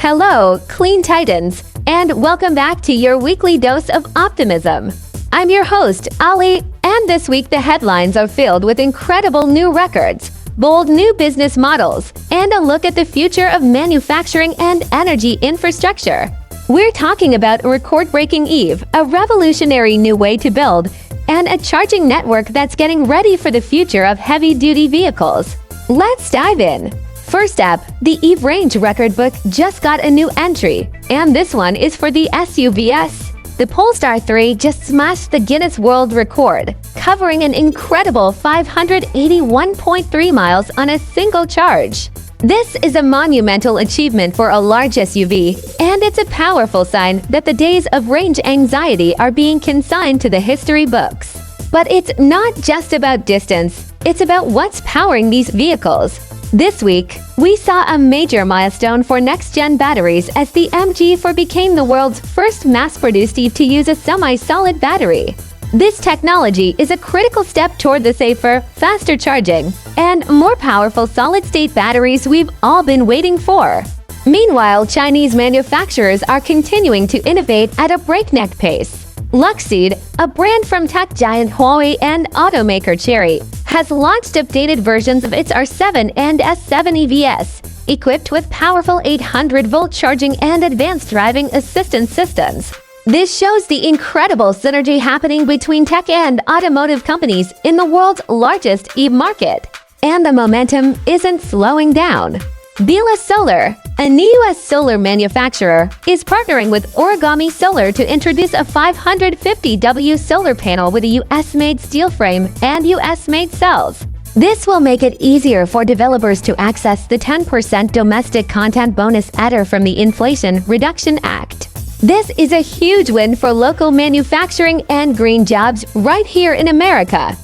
Hello, Clean Titans, and welcome back to your weekly dose of optimism. I'm your host, Ali, and this week the headlines are filled with incredible new records, bold new business models, and a look at the future of manufacturing and energy infrastructure. We're talking about a record-breaking EV, a revolutionary new way to build, and a charging network that's getting ready for the future of heavy-duty vehicles. Let's dive in. First up, the EV range record book just got a new entry, and this one is for the SUVs. The Polestar 3 just smashed the Guinness World Record, covering an incredible 581.3 miles on a single charge. This is a monumental achievement for a large SUV, and it's a powerful sign that the days of range anxiety are being consigned to the history books. But it's not just about distance, it's about what's powering these vehicles. This week, we saw a major milestone for next-gen batteries as the MG4 became the world's first mass-produced EV to use a semi-solid battery. This technology is a critical step toward the safer, faster charging, and more powerful solid-state batteries we've all been waiting for. Meanwhile, Chinese manufacturers are continuing to innovate at a breakneck pace. Luxeed, a brand from tech giant Huawei and automaker Chery, has launched updated versions of its R7 and S7 EVs, equipped with powerful 800-volt charging and advanced driving assistance systems. This shows the incredible synergy happening between tech and automotive companies in the world's largest EV market. And the momentum isn't slowing down. Bila Solar, a new U.S. solar manufacturer, is partnering with Origami Solar to introduce a 550W solar panel with a U.S.-made steel frame and U.S.-made cells. This will make it easier for developers to access the 10% domestic content bonus adder from the Inflation Reduction Act. This is a huge win for local manufacturing and green jobs right here in America.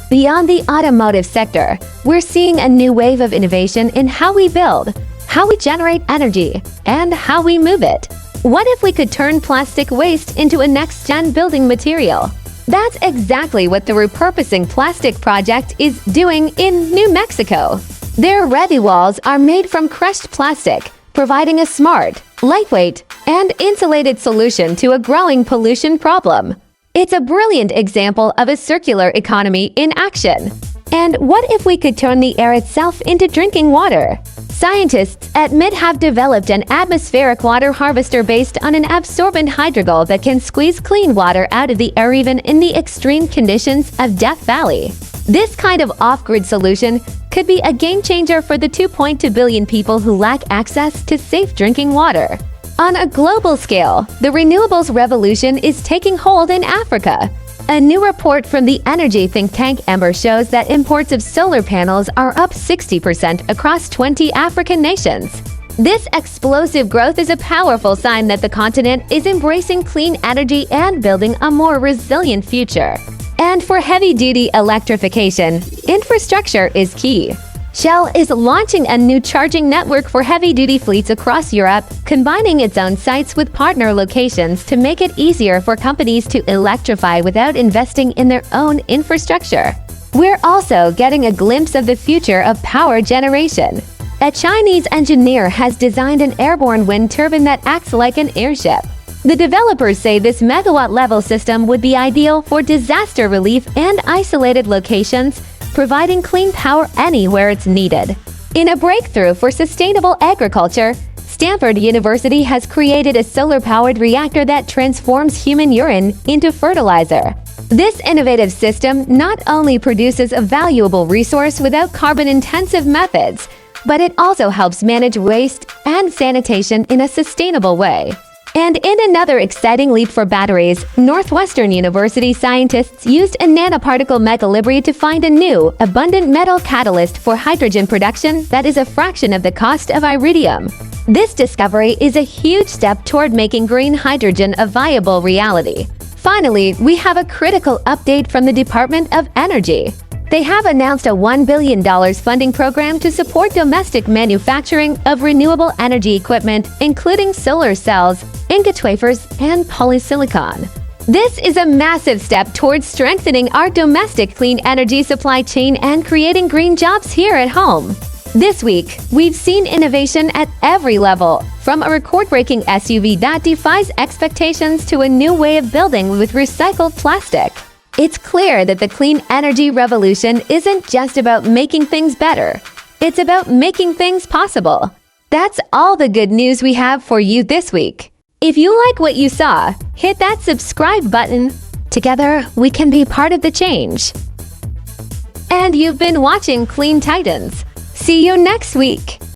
Beyond the automotive sector, we're seeing a new wave of innovation in how we build, how we generate energy, and how we move it. What if we could turn plastic waste into a next-gen building material? That's exactly what the Repurposing Plastic project is doing in New Mexico. Their ready walls are made from crushed plastic, providing a smart, lightweight, and insulated solution to a growing pollution problem. It's a brilliant example of a circular economy in action. And what if we could turn the air itself into drinking water? Scientists at MIT have developed an atmospheric water harvester based on an absorbent hydrogel that can squeeze clean water out of the air even in the extreme conditions of Death Valley. This kind of off-grid solution could be a game-changer for the 2.2 billion people who lack access to safe drinking water. On a global scale, the renewables revolution is taking hold in Africa. A new report from the energy think tank Ember shows that imports of solar panels are up 60% across 20 African nations. This explosive growth is a powerful sign that the continent is embracing clean energy and building a more resilient future. And for heavy-duty electrification, infrastructure is key. Shell is launching a new charging network for heavy-duty fleets across Europe, combining its own sites with partner locations to make it easier for companies to electrify without investing in their own infrastructure. We're also getting a glimpse of the future of power generation. A Chinese engineer has designed an airborne wind turbine that acts like an airship. The developers say this megawatt-level system would be ideal for disaster relief and isolated locations, providing clean power anywhere it's needed. In a breakthrough for sustainable agriculture, Stanford University has created a solar-powered reactor that transforms human urine into fertilizer. This innovative system not only produces a valuable resource without carbon-intensive methods, but it also helps manage waste and sanitation in a sustainable way. And in another exciting leap for batteries, Northwestern University scientists used a nanoparticle megalibri to find a new, abundant metal catalyst for hydrogen production that is a fraction of the cost of iridium. This discovery is a huge step toward making green hydrogen a viable reality. Finally, we have a critical update from the Department of Energy. They have announced a $1 billion funding program to support domestic manufacturing of renewable energy equipment, including solar cells, ingot wafers, and polysilicon. This is a massive step towards strengthening our domestic clean energy supply chain and creating green jobs here at home. This week, we've seen innovation at every level, from a record-breaking SUV that defies expectations to a new way of building with recycled plastic. It's clear that the clean energy revolution isn't just about making things better. It's about making things possible. That's all the good news we have for you this week. If you like what you saw, hit that subscribe button. Together, we can be part of the change. And you've been watching Clean Titans. See you next week.